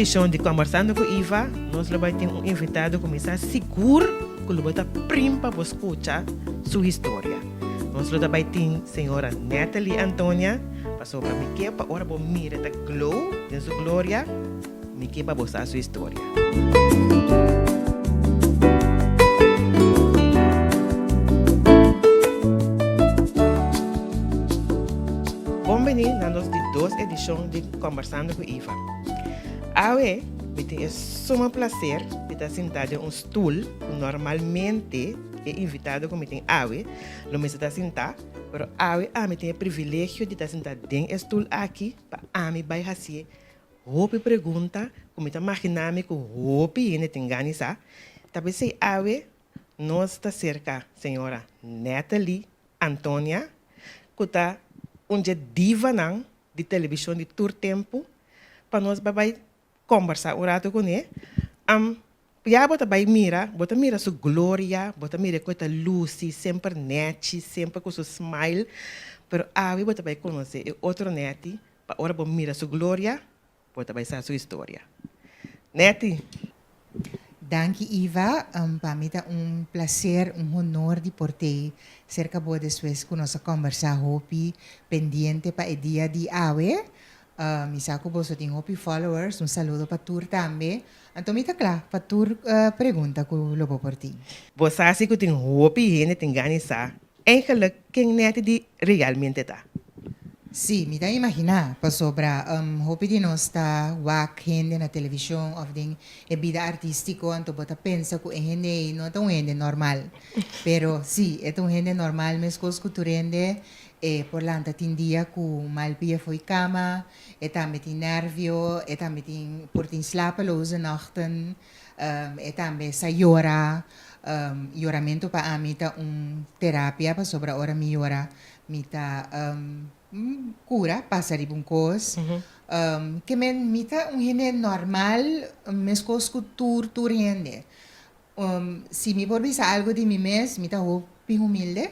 edição de Conversando com Iva, nós vamos ter um invitado que está seguro que ele vai estar prim para você escutar sua história. Nós vamos ter a senhora Natalie Antônia, para sobre me que para ora bom mira da glow, de sua glória, me que para você a sua história. Bem-vindo na nossa duas edições de Conversando com Iva. Hoje, me tem um prazer de estar sentado em um stool que normalmente é invitado como tem hoje, não me está sentado, mas hoje me tem o privilégio de estar sentado em stool aqui para me vai fazer roupa pergunta, como está imaginando que roupa ainda tem ganhar, talvez se hoje nós está cerca senhora Natalie Antônia, que está onde diva não de televisão de todo tempo para nós vai conversar um rato com ele. Já bota mira sua glória, bota mira com a Lucy, sempre net, sempre com seu smile, pero aí bota vai conhecer outro net, para ora mira sua glória, bota vai saber sua história. Neti. Dank Iva, para mim é prazer, honor de poder cerca boa después com nossa conversa hopi pendiente para o dia de hoje. Me saco você tem hopi followers, saludo para tur também. Então me tá claro, para tur pergunta que eu vou por ti. Você sabe que tem hopi e tem ganhar, eigenlijk quem neti de realmente tá. Sim, me dá imaginar, para sobra, hopi de nós está wak gente na televisão, of den é vida artístico, então bota pensa que é gente não é tão gente normal, pero sim, é tão gente normal, mas coisas que tu rende, por lá tem dia que mal pia foi cama, também tem nervio, também tem por tem slapeloze nachten, também sa llora, lloramento para mim tá terapia, para sobra hora me llora, me tá cura, passa de bom coisa. Que mita gente normal, mas coisas que tu rende. Se me por bisa algo de mim mesmo, mita hopi humilde,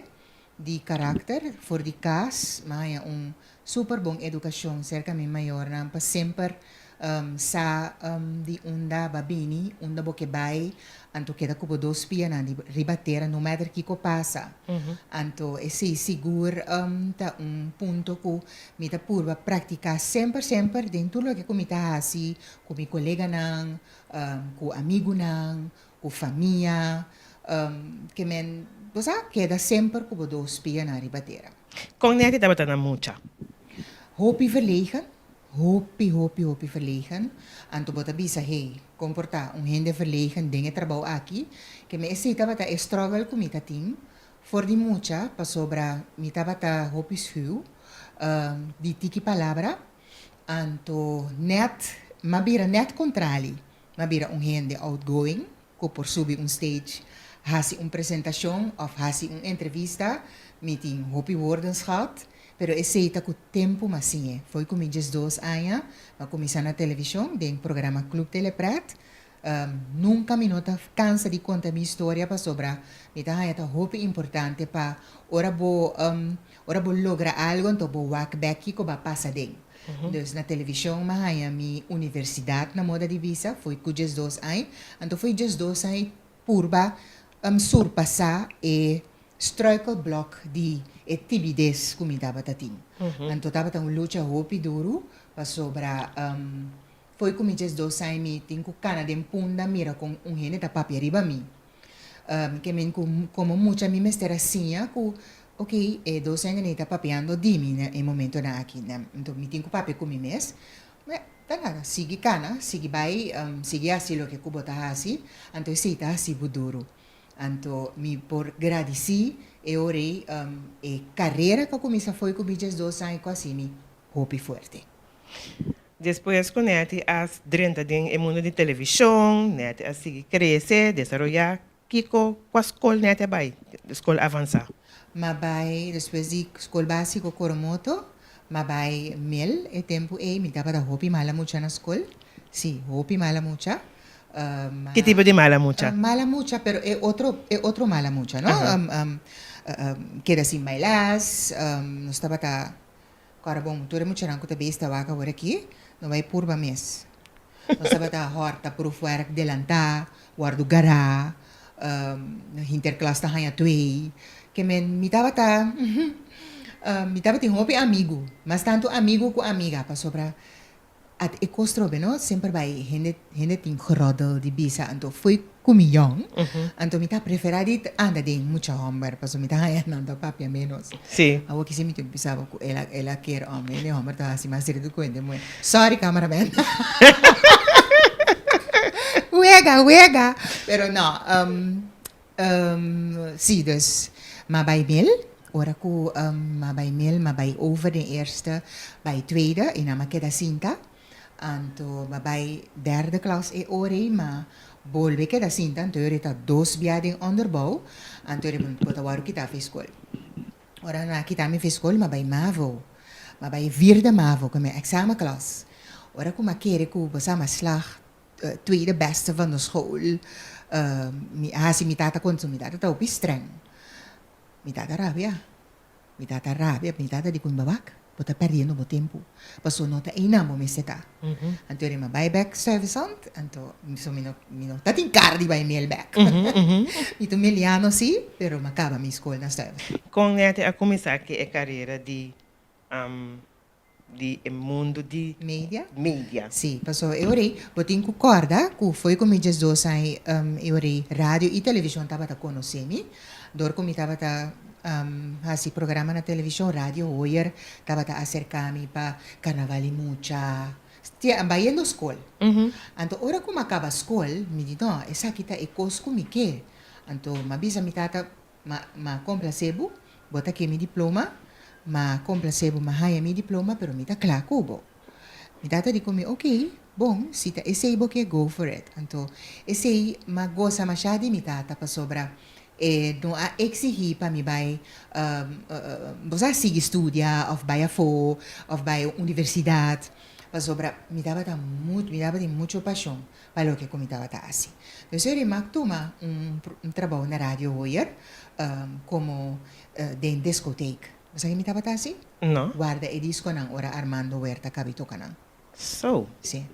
de caráter, for de casa, mas super bom educação, cerca de maior, para sempre sa di unda babini, unda bokebai, anto queda cubo dos pia na di ribatera no matter que passa. Anto esse seguro ta punto que me ta purba praticar sempre dentro do que comita assim, com mi colega nang, com amigo nang, com família, que men você queda sempre cubo dos pia na ribatera. Com neti estava na mucha. Hopi verlegen. Hopi verlegen. En toen bota bisa, hey, comporta gente verlegen, dingen trabalho aqui, que me aceita bata struggle com mita team, for di mucha, pa sobra mita bata hopi schuw, di tiki palavra, anto net, mabira net contrali, mabira gente outgoing, ko por subir stage, hasi presentação, of hasi entrevista, meeting hopi woordens gehad, pero aceita que o tempo masinha. Foi comigo 2 anos, para começar na televisão, em programa Clube Teleprat. Nunca me nota cansa de contar minha história para sobrar. Me dá é muito importante para ora vou lograr algo, então vou walk back que vai passar dentro. Então na televisão, mas a minha universidade na moda de visa foi com 2 anos, então foi 2 anos purba surpassar e struikelblok die timidez como estava tatim. Então estava tão luta hopi duro para sobra foi como 2 anos me tem com cana de punda mira com gente da papel riba mi. Que men como muita me mestra assim, que ok, 2 anos nem está papeando de mim em momento na aqui, né? Então me tem com papel com mim mesmo. Mas tá nada, sigue cana, sigue vai, sigue assim o que cubo tá assim, então se tá assim duro. Então, me por agradecer, eu orei, a carreira que eu comecei foi com 2 anos, quase me hopi forte. Depois com neti as drenta no mundo de televisão, neti assim crescer, desenvolver, kiko com a escola neti vai, escola avançada. Mas vai, depois de escola básica Coromoto, mas vai e tempo me dava da hopi mala mucha na escola, sim, hopi mala mucha. Que tipo de mala mucha? Mala mucha, pero es otro mala mucha, ¿no? Queda sin bailas, no estaba ta... Cara, bom, tu eres mucha ranco te vista vaca por aqui, não vai purba mes. Nós estava a horta proefwerk delanta, guardo gara, interclasse da hanha twee, que men me tava tá, me tava tem hobby amigo, mas tanto amigo com amiga, para sobra at ik kostrobe no sempre bij hende ting groddel di bisa anto foi kumiyong anto mita preferadi anda ding mucha homber paso mita haya nanda papia menos Sim. awo kisi mi pisaba ku ela quer homem ele homem tá assim mas seria do mo sorry cameraman wega pero no zie dus maar bij mail ora ku maar bij mail maar bij over de eerste bij tweede in amakeda sinta anto babay derde klas e ore ma bolweke da sinta anto ore ta dos biading onderbouw anto ore kota waru kita fiskol ora na kita mi fiskol ma bay mavo ma bay vierde mavo kom examen klas ora ku makere ku basama slag tweede beste van de school mi hasi mi tata konsum mi tata op streng mi tata rabia mi tata di kun babak bota perdendo mo tempo. Paso nota ina mo meseta. Anto rin ma buyback service ant, anto so mino tating cardi by mailback. Ito miliano si, pero makaba mi school na service. Com a começar que é carreira de mundo de media. Sì, paso e ora botin ku corda, ku foi com mi Jesus sai e ora radio e televisão tava ta conoscemi, dor com mi tava ta hasi programa na televisão, radio, hoyer, tava ta acercami pa carnavali mucha. Stia ambayendo school. Anto ora kung makaba school, mi dito, esa kita ekos kumike. Anto mabisa mi tata ma complacebo, bota ke mi diploma, ma complacebo ma haya mi diploma, pero mi ta klakubo. Mi tata di kumi, okay, bom, sita esay bo ke go for it. Anto esay magosa masyadi mi tata pa sobra. No a exigir para mi vai você sigue estudia of vai a fo of vai a universidade para sobra me dava de mucho paixão para o que eu me dava assim eu sei toma trabalho na rádio hoje como de discoteca você me dava assim não guarda e disco não ora Armando Huerta cabito canang sim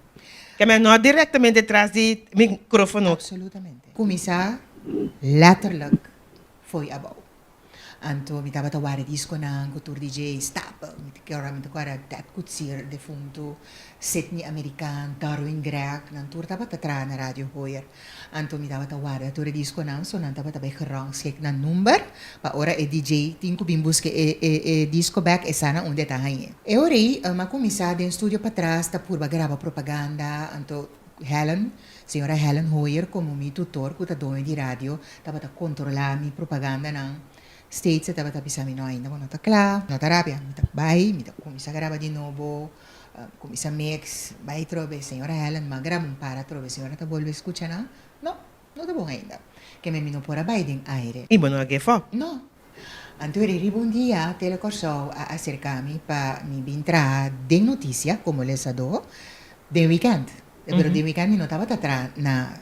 que mas não diretamente atrás do microfone absolutamente começar letterlijk foi abau. Anto mi tava tawari disco ng kultur DJ stap. Mi takwara Ted Kutsir defunto Sydney American Darwin Greg nang tur tava tatra na radio hoyer. Anto mi tava tawari tur disco nang so nang tava tabay gerangskik na number pa ora e DJ tinko bimbus ke e disco back e sana unde tahaye. E ori makumisa den studio patras ta purba grava propaganda anto Senhora Helen Hoyer, como mi tutor, kuta doon di radio, dapat controlar mi propaganda ng states, dapat bisa mi no ainda mo natakla, notarabia, mi takbay, mi kumisa graba di novo, kumisa mix, bay trobe, Senhora Helen, magraba para trobe, Senhora ta volve escucha na? No tabo ainda. Que me mino por abay ding aire. E bueno, que fo? No. Anterior un día, telecorso a acercarme pa mi bintra de noticia, como les ado, de weekend. Pero de weekend mi notava atrás na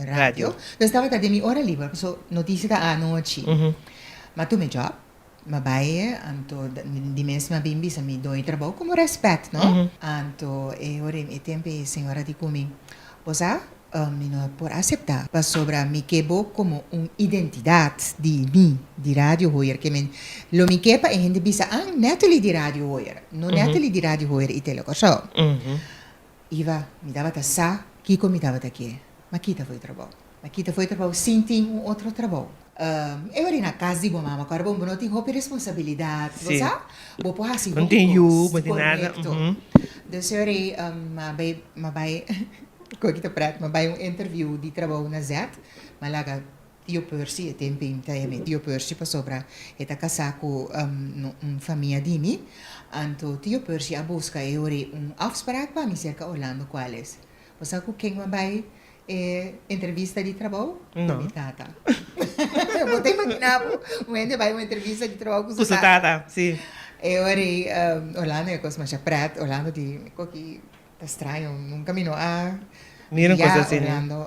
radio. Então estava de mi hora livre, so notícia da noite. Mas tu me job, mas vai, anto di mesma bimbi sa mi doi trabalho como respeito, no? Anto e ora e tempo e senhora di comi. Posa mi no por aceitar, para sobra mi quebo como identidade de mim, de rádio hoyer, que men lo mi quepa e gente bisa Natalie de rádio hoyer, no Natalie de rádio hoyer e telecorso. Iva, mi dava sa, Kiko mi dava aqui. Mas kita foi trabalho. Sim, tem outro trabalho. Eu era na casa de boa mama, agora bom, não tinha responsabilidade. Você sabe? Vou pôr assim. Não tem you, não tem nada. Então, eu era, kita praat, mas interview de trabalho na Zet, malaga Tio Percy, e tempo em Tio Percy para sobra, eta casaco família de mim. Anto Tio Percy a busca e ore afspraak para mi cerca Orlando quales. Você sabe quem vai entrevista de trabalho? Não. Mi tata. Eu botei imaginar, onde vai uma entrevista de trabalho com sua tata. Sim. E ore Orlando é coisa mais praat, Orlando de que tá estranho, nunca me a Mira coisa assim. Orlando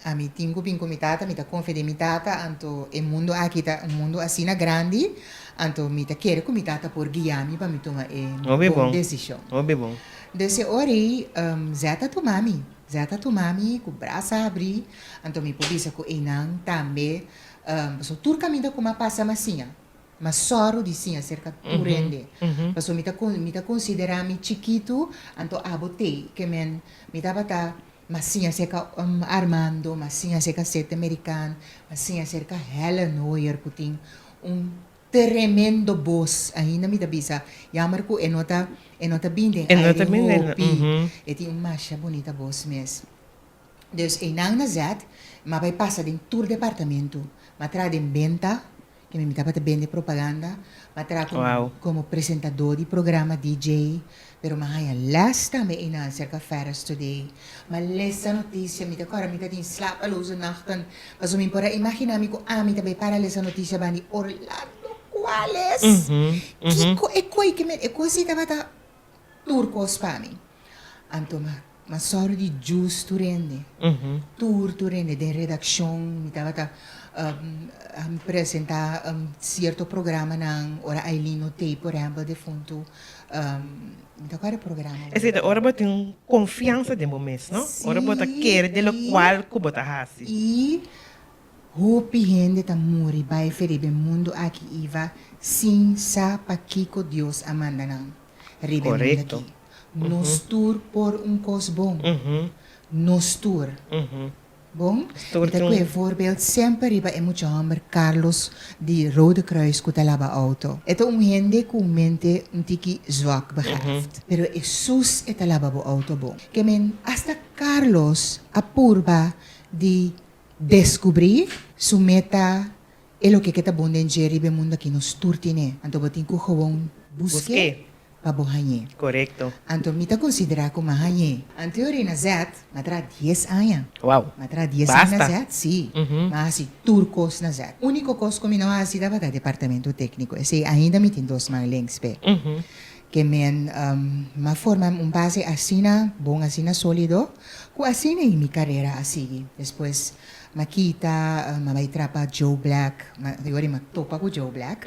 a mi tingo pinco mi tata, mi ta confide mi tata, anto e mundo aqui tá mundo assim na grande, anto mi ta quer com mi tata por guiar-me para me tomar uma boa decisão. Bom. Desse ori, zeta tu mami, com braço abrir, então me pobisa com enang também, so turca me dá com uma passa massinha, mas soro de sinha cerca turende, passo me tá considerar me chiquito, então abotei que me dá bata massinha cerca Armando, massinha cerca sete americano, massinha cerca Helen Neuer puting tremendo boss ainda me dabisa jammer ko enota binding Enota binding, hopi eti masha bonita boss mes dus enang na zat ma vai passa din tour departamento ma tra din venta que me mitaba bende propaganda ma tra Wow. como presentador di programa DJ pero ma haya lasta me ina cerca Ferris Today ma lesa noticia mi takora mi din slapaloze nachten was mi para imagina mi ko ami tabe para lesa noticia bani Orlando ¿cuáles? Kiko ekoi que me ekoi si tabata turcos pa mi anto ma sorry di gius turende tour turende de redação mi tabata presenta certo programa ng ora Ailino Tay por exemplo de fundo qual programa É certo, ora bota confiança de momento, não? Ora bota quer de lo qual que bota hasi. e hopi gente ta muri vai feribe mundo aqui iva sin sa pakiko Dios amanda nang ribe mundo Correcto. aqui nos tour por cos bom nos tour bom Tour ita tum- ko voorbeeld sempre riba e muito hammer Carlos di Rode Kruis ko talaba auto ito gente com mente tiki zwak begaafd pero Jesus e talaba bo auto bom que men hasta Carlos apurba di descobrir su meta é lo que kita bonden Jerry be mundo aqui nos turtine anto batin ko gewoon busque pa bohanye Correcto. anto mita considera ko mahanye anto ori na zat matra 10 anya Wow. matra 10 Basta. na zat si mas turcos na zat único cos ko minawa si dava da departamento técnico esse ainda me tem dos mais links pe que men ma forma base asina bom asina sólido ku asina y mi carrera así después makita mamaitra Joe Black diori magtopa ko Joe Black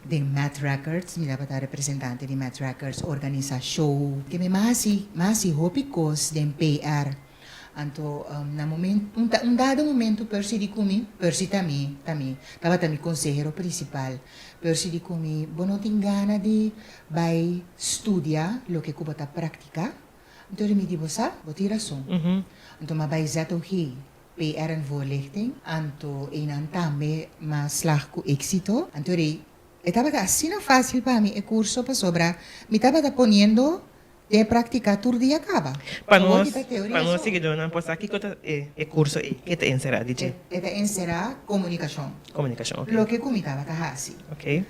de Matt Records mi dapat representante di Matt Records organiza show que me masi hopicos den PR anto na momento dado momento persi di kumi persi tami tava tami consejero principal persi di kumi bono tingana di by studia lo que kubata práctica então mi dibo sa boti rason anto mabay zato hi PR en voorlichting anto inan tame ma slag ku éxito anto estaba así no fácil para mí el curso pa sobra mi estaba poniendo de praticar tur dia acaba. Para nós seguidores, não posso aqui que é curso que te encerrar, DJ. Esta encerrar comunicação. Comunicação, ok. Lo que comitava tá assim. Ok.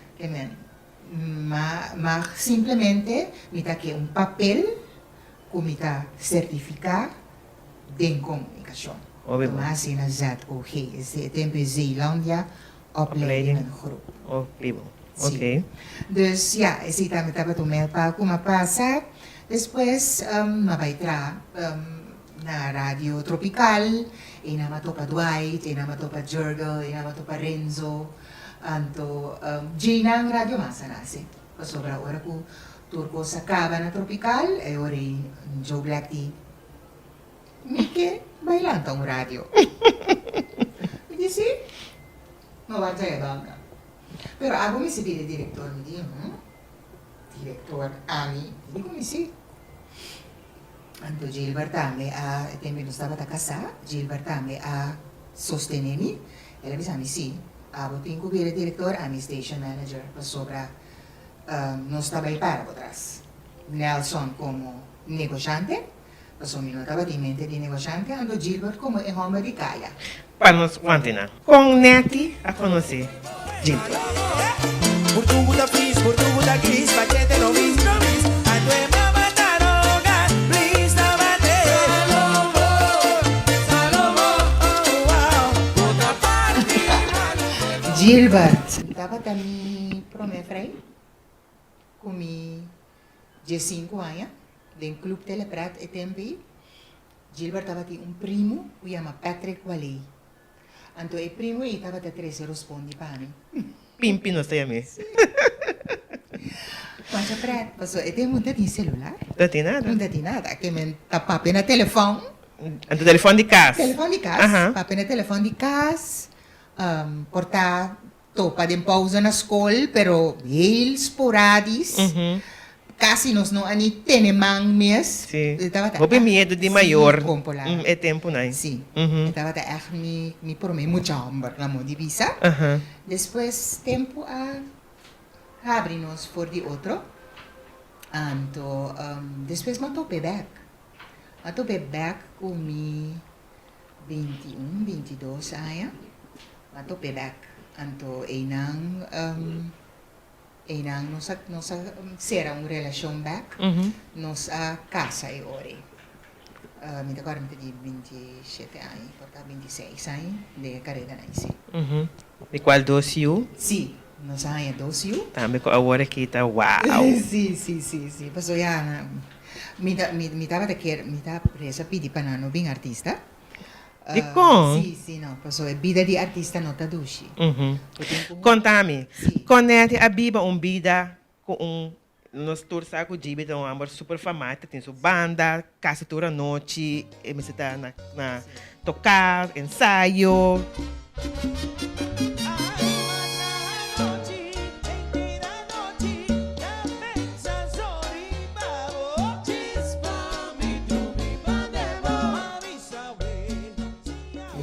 Mas simplesmente mita que papel comita certificar de comunicação. Óbvio. Mas assim na ZOG, esse tempo Zeelandia opleiding groep. Óbvio. Sim. Ok. Dus ja, esse também estava tomando para como passar. Depois, mabaitra na Radio Tropical, inamatopa Dwight, inamatopa Jurgel, inamatopa Renzo, anto Gina ang radio masa nasi. Pasobra ora ko turko sa kaba na Tropical, e ori Joe Black di Mike, bailan tong radio. Hindi si? Mawag sa'yo bangka. Pero ako mi si direktor mi di, Director Ami, hindi ko misi. Anto Gilbert Tame a tempo non stava a casa, Gilbert Tame a sostenemi, e la bisami sì, a botin ko bire director Ami station manager, pa sobra non stava i para potras. Nelson como negociante, pa so mi notava di mente di negociante, anto Gilbert como e home di kaya. Para nós continuar. Com Neti a conhecer Gilbert. Portuguda fris, portuguda gris, bachete no bis, ando en mama taroga, please no bate. Salomo, oh wow, otra parte. Gilbert, estava também promefrei, comi 15 anos, do Clube Teleprat e tempi. Gilbert estava aqui primo, que chama Patrick Walley. Então, o primo estava a 13 respondi para mim. Pimpi não sei a mim. Mas a prat, paso, ete muita de celular. Dat is nada. Muita de nada, que men tapap na telefone. En tu telefone de casa. Telefone de casa. Aham. Papi na telefone de casa. Portar topa de pausa na escola, pero heel esporadis. Uhum. Casi nos não ani tenemang mes. Sim. Estava Houve medo de maior. Compolar. É tempo, não é? Sim. Uhum. Estava echt me por mim muito amor na mão de visa. Aham. Depois tempo a abrir-nos por de outro. Então, depois matou back. Matou back com mi 21, 22 anos. Matou back. Então, enang nossa será uma relação back. Uhum. Nossa casa e ore. Me agora me de 27 anos, portanto 26 anos de carreira na IC. Uhum. E qual doce you? Sim, nós aí 12 anos. Também com a hora que tá uau. Sim. Passou já me tava presa pedir para não vir artista. De com? Sim, não. Passou a vida de artista não tá duche. Uhum. Contame, Sim. conete a biba vida com nos torça com jibe de amor super famoso, tem sua banda, casa toda noite, e me está na tocar, ensaio.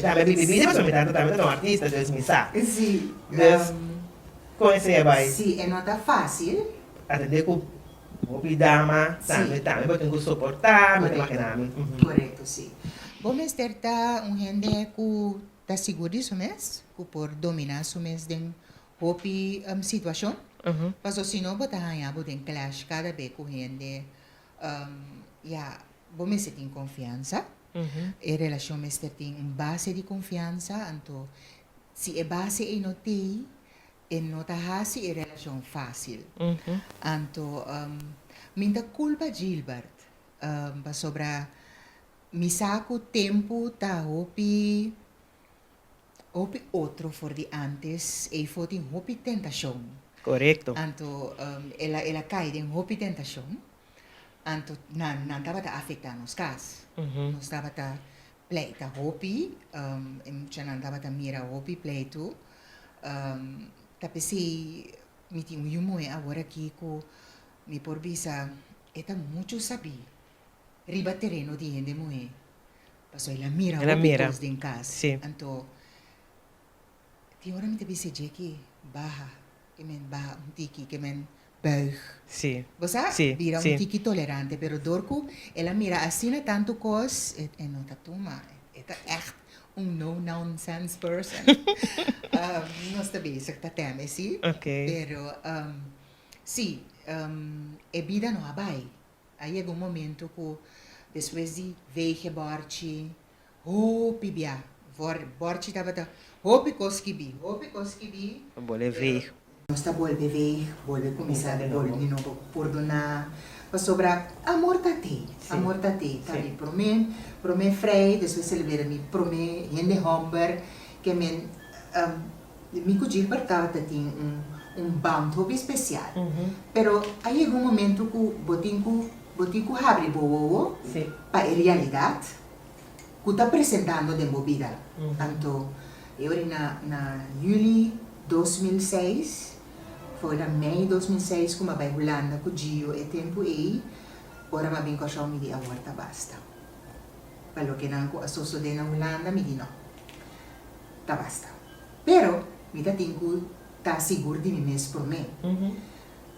Também bebida, mas também é um artista, Deus me sabe. Sim. Des- Conhecer vai. Sim, é não tá fácil. Atender com o dama, também vou ter que suportar, me imaginar. Correto, sim. Bom, mas tá gente que tá seguro disso mesmo, que por dominar isso mesmo de hopi situação. Mas se não botar aí, botar clash cada vez com gente, bom, mas tem confiança. E relação mas tem base de confiança, então se a base é não tem, e não tá assim, é relação fácil. Então, minha culpa Gilbert, sobre mi saco tempo tá hopi outro for de antes e foi em hopi tentação. Correto. Então, ela cai em hopi tentação. Então, não estava a afetar nos casos. Não estava a play ta hopi, já não estava a mira hopi play tu. Tapi me tinha agora aqui com me por visa, eta muito sabi. Riba terreno de gente moe. Passou ela mira Ela mira. de em casa. Sim. Então, tem hora me te vise que barra, que men barra tiki, que men buig. Sim. Você Sim, vira sim. tiki tolerante, pero dorco, ela mira assim tanto cos, e não tá toma. Eta echt no-nonsense person. Não está bem, se está teme, sim? Ok. Pero, sim, a vida não abai. Aí é um momento que, depois de veige borchi, pibia, borchi estava, koskibi, Vou levar. nós está volver começar a volver de novo, perdonar, para sobrar amor tate, tá ali, por mim frei, depois celebrar-me, por mim, gente humber, que men, me cuidar para tem band hobby especial. Pero aí é um momento que botico abre boa Sim. para a realidade que está apresentando de movida. Tanto eu na julho 2006, foi na mei 2006 que eu vai Holanda com o Gio e tempo aí, ora eu vim com a me di agora tá basta. Pelo que não a sociedade na Holanda me di não, tá basta. Pero me dá tempo tá seguro de mim mesmo por mim.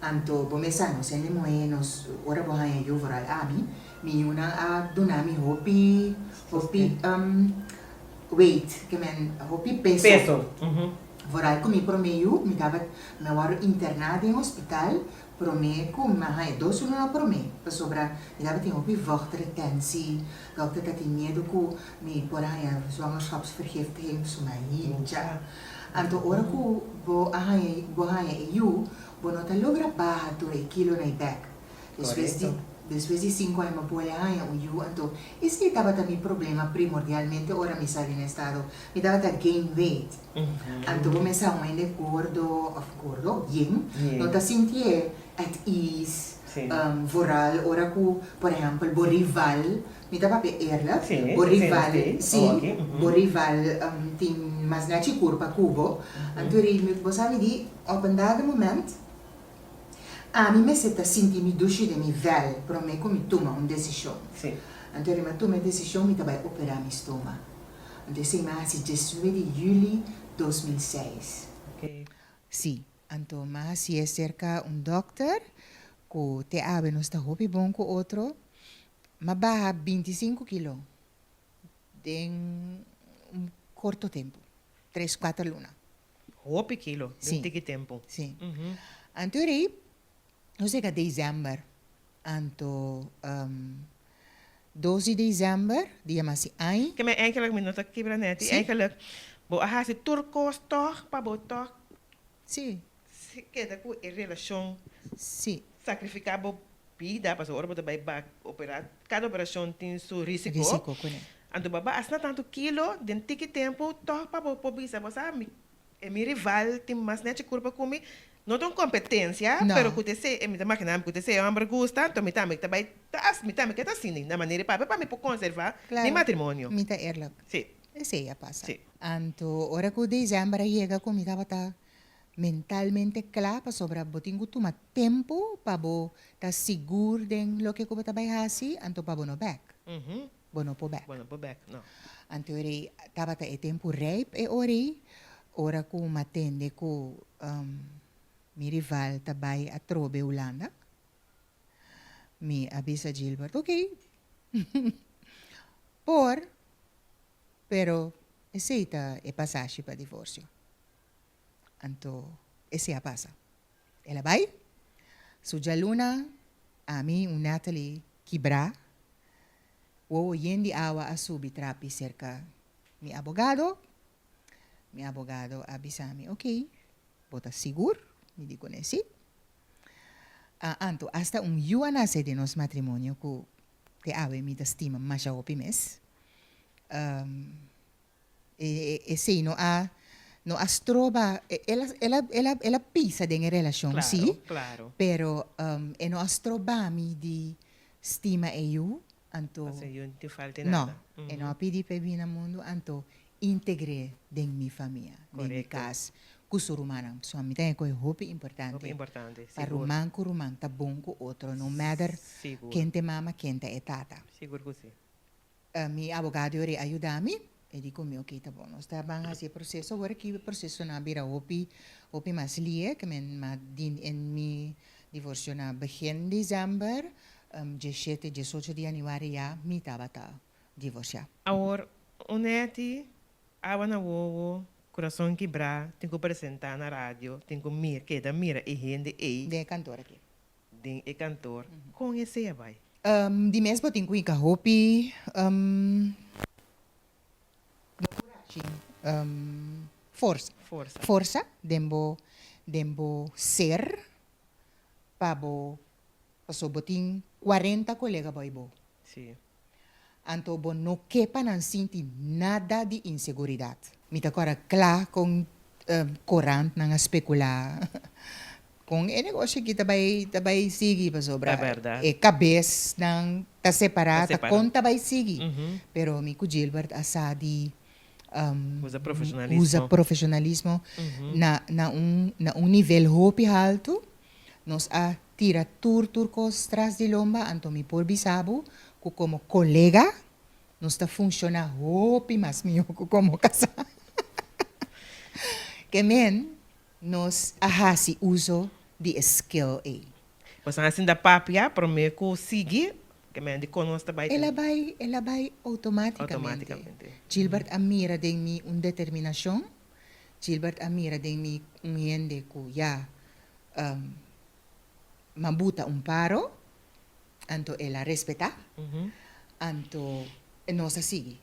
Anto pomesano se ne moenos ora bohanya yo voral ami mi una a donami hopi weight que men hopi peso. Voral comi pro meio mi dava me war internado em hospital pro me com ma hai dos una pro me para sobra mi dava tem hopi wachtretensie dokter dat die medo ku mi poraya zwangerschapsvergiftiging so my ja. Anto ora ku bohanya eu Bono ta logra baja tu kilo na back. Después de después de 5 años me puede yo, entonces, ese estaba mi problema primordialmente, ahora me sale en estado, me estaba gain weight. Entonces me estaba de gordo, bien, no te sentí at ease, vooral, ahora que, por ejemplo, Borival, me estaba eerlijk, Borival, sí, Borival, tin mas na curva cubo, entonces, você sabe de, op een dado momento, a mim me senta sentir me duche de mi vel, para mim como toma uma decisão. Sim. Então eu tomo a decisão me vai operar meu estômago. Então sei mais 18 de julho de 2006. Ok. Sim. Então mas se é cerca doctor que te abre nos está hopi bom com outro, mas barra 25 quilos em curto tempo, 3-4 lunas. Hopi kilo, Sim. tem que tempo. Sim. Então aí não sei que dezembro, então 12 de dezembro, dia mais ai. Que me eigenlijk me nota quebra net. Sim. Eigenlijk, bo aha se turcos toch, pa bo toch. Sim, Se queda com a relação sim, sacrificar bo vida, para o orbo também ba operar. Cada operação tem seu risco. risco com ele. Ando baba asna tanto kilo, den tiki tempo, toch pa bo bisa, bo sa mi mi rival tem mais net curva comi. Não tem competência, Não. pero que você é me máquina, que você é um gusta, então me também que tá assim, da maneira para me conservar Claro. ni matrimônio. Mita erlak. Sim. Esse ya pasa. Sí. Anto, ora que dezembro llega com mita bata mentalmente claro para sobra botingo toma tempo para bo ta seguro den lo que ko bata bai hasi, anto pa bono back. Bono po back. Bueno, po back, no. Anto ore tabata e tempo rape e ora ko matende ko mi rival tabay a trobe Holanda. Mi avisa Gilbert, ok. Pero ese ita e pasaje para divorcio. Anto, ese a pasa. Ela vai, suja luna, a mí, un Natalie Kibra, o yendi awa a subi trapi cerca mi abogado avisami, ok, bota seguro, me digo sí. Anto, hasta un yuanase de nos matrimonio que te ave mi estima más a mes. Ese no astroba, ela pisa de relação, Claro, sí, claro. pero no astroba mi di stima eu, anto, Assim, eu não te falta no, nada. no pedi pe vina mundo, anto, integre den mi família, den mi Correcto. casa, kusurumana, so mi tem coi hopi importante. Muito importante. Para Seguro. rumang kurumang ta bom ko outro, no matter Seguro. quem te mama, quem te etata. Seguro que sim. Mi abogado ore ayudami, e dico mi ok, tá bom, nós tá bem esse processo, agora que o processo na bira hopi mais lie, que men ma din en mi divorcio na begin dezember, 17, 18 de januari ya, mi tabata divorciar. Agora, oneti, awa na wowo, coração quebrar, tem que apresentar na rádio, tem que mira e rende e De cantor aqui. den e cantor. Com esse vai. Di mesmo tenho que hopi, força. Força. Força, dembo ser, pabo, paso boting 40 colega boibo. Sim. Anto bo no quepa nan sinti nada de inseguridade. Mita agora claro com corante nang especular. Com e negócio que tabay sigi pa sobra. É verdade. E cabeça nang ta separada, Ta separada. conta bay sigi. Uhum. Pero mi ku Gilbert asadi Usa profissionalismo. na un nível hopi alto. Nos a tira turcos tras de lomba, anto mi por bisabo, que como colega, nos está funciona hopi mas mío como casa. Que men, nos ahasi uso de skill a. Você assim da papia, para mim que sigue, que me ande conosco também. Ela vai automaticamente. Automaticamente. Gilbert amira de mi un determinação. Gilbert amira de mi un yende ku ya mabuta un paro. Anto ela respeta. Anto nossa sigue.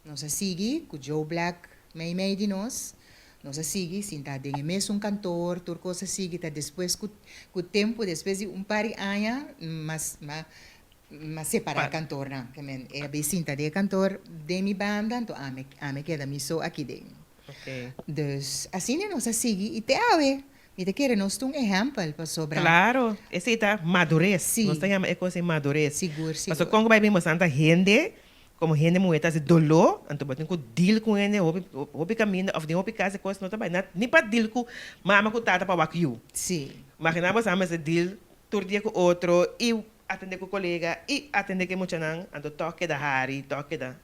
Nossa sigue ku Joe Black may di nos. Nós sigue, sim, tá tem mesmo cantor, turco sigue, tá depois com o tempo, depois de par de anos, mas separar cantor, não, que men, é bem sim, tá de cantor de minha banda, então ame queda me só aqui dentro. Ok. Dus, assim nós sigue, e te awe, me te querer nós um exemplo para sobrar. Claro, esse tá madurez. Sim. Nós temos é coisa madurez. Seguro, Mas seguro. quando vai bem bastante gente, como gente muita se dolor, então botem com deal com ele, houve caminho, ou de houve casa coisa não também, nem para deal com mama com tata para o Sim. Imagina você mas deal todo dia com outro e atender com o colega e atender com muito não, então toque da Harry, toque da.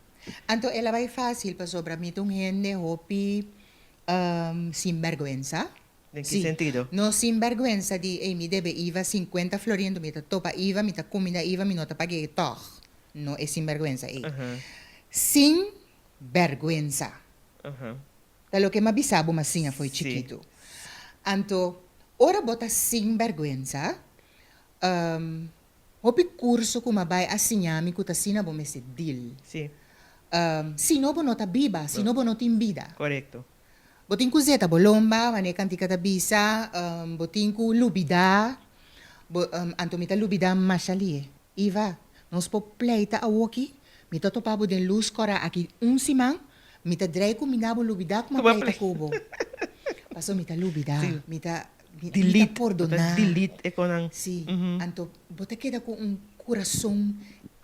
Então, ela vai fácil para sobrar mim um gente hopi sem vergüenza. Em que Sí. sentido? No sin vergüenza de, me debe IVA 50 florindo, me topa IVA, me comida IVA, me nota pague toch. No es sin vergüenza. Ajá, Sin vergüenza. ajá. Da lo que me avisaba, mas sim, foi Sí. chiquito. Anto, ora bota sin vergüenza, hopi curso kuma vai asinhami kuta sina bo mese deal. Sí, Sino bo nota biba, sino bo nota imbida. correcto. Botin ku zeta bolomba, wane kanti kata bisa, botin ku lubida, anto mita lubida mashalie. Iva, nos po pleita a woki, mita topabo den luz kora aki simang, mita drai ku minabo lubida kuma Kuma pleita play. kubo. Paso mita lubida, Sí. mita Delete. perdona. Delete é com Sí, Mhm. anto bota queda com coração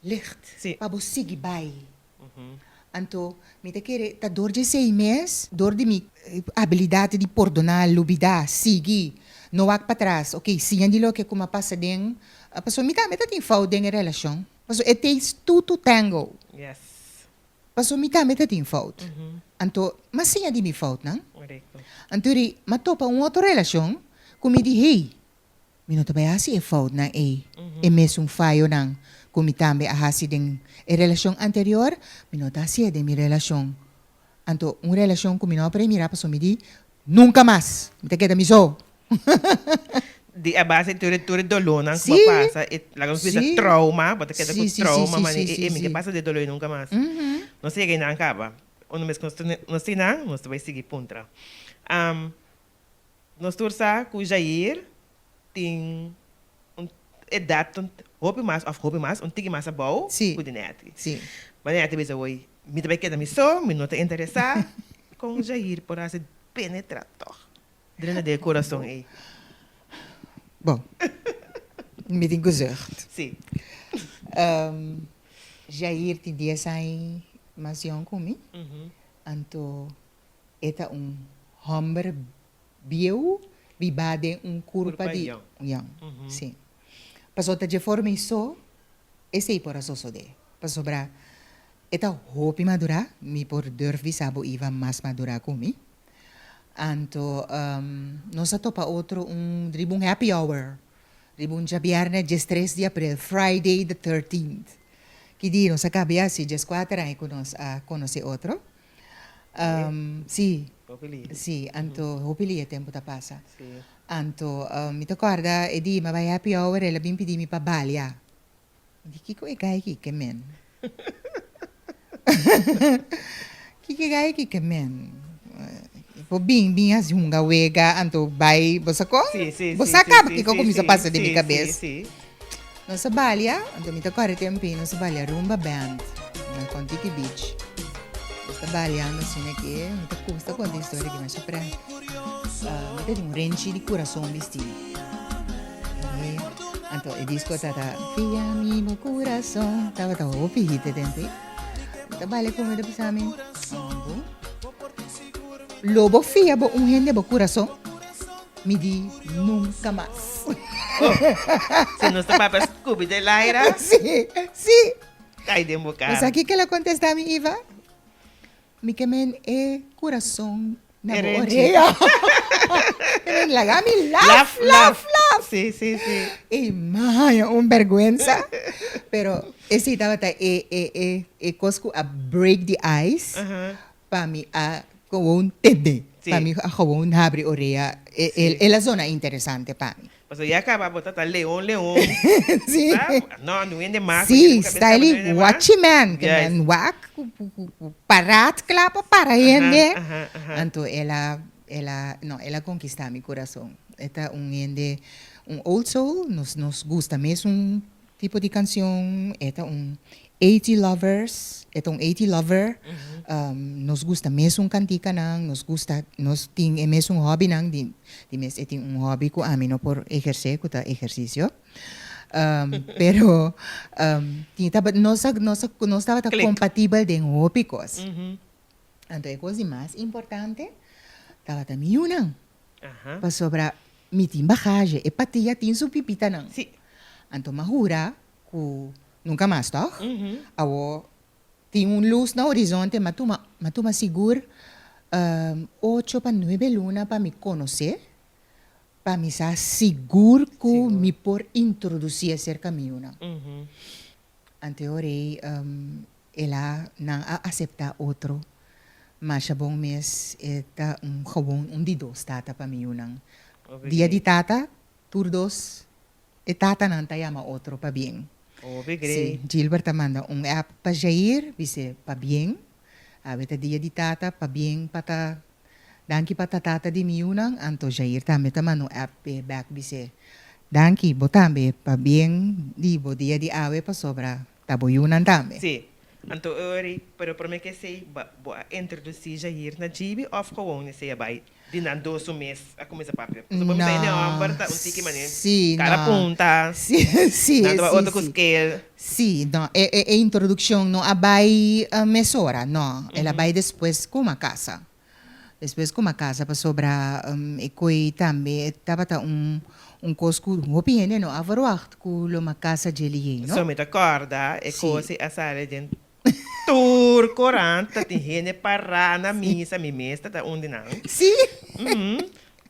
licht, Sí. para você seguir bem. Mhm. Anto, me te quer ta dor de 6 meses, dor de mi habilidade de perdonar, lubida, seguir, não há para trás. Ok, se andi lo que como passa den, passo me tá tem falta em relação. Passo it takes two to tango. Yes. Passo me tá tem falta. Mhm. Anto, mas se andi mi falta, não? Correcto. Anto ri, matopa outra relação, como di hey, mi não também assim é falta na é mesmo falho não. Como também a hasi den a relação anterior, mi não tá assim de mi relação. Anto, relação com mi não para mirar passo me di, nunca mais, me te queda mi so. De a base tudo dolor, não Sí. como passa, lá como se Sí. trauma, porque queda Sí, com sí, trauma, sí, mas sí, sí, me sí. passa de dolor nunca mais. Não sei quem não acaba. Onde mesmo nós tem não, nós vai seguir puntra. Nós torça com o Jair tem idade hobby mais, tige mais a bom, Sí. com o net. Sim. Mas net bisa oi, me também queda me só, me não te interessar com o Jair por assim penetrar toch. Drena de coração aí. Bom, me tem gezegd. Sim. Jair tem dia sai mas jong comigo. Mhm. Anto, eta hombre bio, bibade curpa Curpa de yang. yang. Mhm. Sim. Pasó ta de forma isso, esse por aso de. Pasó bra, eta hopi madura, mi por durvi sabo iva mas madura comi. Anto, nos topa outro dribung happy hour. Dribung ja viernes, 3 de abril, Friday the 13th. Que dia nos acaba assim, 4 aí conhecer outro. Sim, Feliz. sim, anto, hopili é tempo da passa. Sim. Anto, mi ricorda, e di, ma vai happy hour, e la bim pidi mi pa balya. Di, kiko e gai ki men. Kiko gai ki men. Po bing as hunga wega, anto, vai, bosa ko? Sim, sim, Bosa sim, ka, sim, kiko sim, kumisa sim, passa de sim, mi cabeça. Sim, sim. No sa balya, anto mi ricorda tempi, no sa balya, rumba band, na Contiki Beach. Basta balya, no sinake, mi ta kusta konti storia che mi sopra. Mi ta di un renci di corazón vestido. Anto, e disco tata, fia mi mo corazón, tava tava o pihite tempi. Ta balya come da pisami. Lobo fia bo un gente bo corazón. Mi di nunca más. Se não está para Scooby de Laira, Sí, sí. cai de boca. Pues aquí que la contesta mi Iva. Mi que men corazón na Herenche. borea. Que men lagami Laugh, laugh. Sim, sim, sim. Y maya, un vergüenza. Pero ese estaba cosco a break the ice. Aham. Pa mi a gewoon tende. Sí. Pa mi a gewoon abre oreja. La zona interesante pa mi. Mas já acaba botar leão, Sí. Não, não é de mais. Sí, style watchman, que Yes. men wak, parat klapa para yende. Aha. Anto ela ela conquista mi corazón. Esta un old soul, nos gusta mesmo un tipo de canción, esta un 80 lovers, esta un 80 lover, nos gusta mesmo un cantica nang, nos ting mesmo un hobby nang, di mes eting un hobby ko amin no por ejercer, kuta ejercicio. Pero no estaba tan Click. compatible de hobbycos. Entonces, cosa más importante, estaba también una. Ajá. Pa sobra mi tin bagage, e patia tin su pipita nang. Sí. Anto mahura, ku nunca más, toch? Uhum. Awo, tin un luz na horizonte, matuma sigur 8 pa 9 luna pa mi conocer, pa mi sa sigur ku Sigur. mi por introducir cerca mi una. Uhum. Ante orei, ela nang accepta outro. Mas siya bong mes, eta gewoon di dos tata pa mi unang. Dia di tata, turdos, tata nang tayama outro pa bien. Obrigado. Gilbert Amanda, app pa Jair, bise pa bien. Abeta dia di tata, pa bien pata, danki pata tata di mi unang, anto Jair tame taman app back bise. Danki, botambe, pa bien, di bo dia di awe pa sobra, taboyunan tame. Sim. Então, pero para mim que sei, vou introduzir já ir na GB of gewoon sei vai de nandoso mês a começar papel. Então, vamos ter amber tá tiki mané. Sim, Cara não. punta. Sim, Nada sim, outro sim. scale. Sim, não, introdução não abai mesora, não. Ela vai depois com uma casa. Depois com uma casa para sobrar e coi também tava cosco hopiene no avaroacht com uma casa de lié, Só no? me acorda é Sim. coisa a sala de tour coranta tem gente parar na missa, me mesta tá onde não. Sim.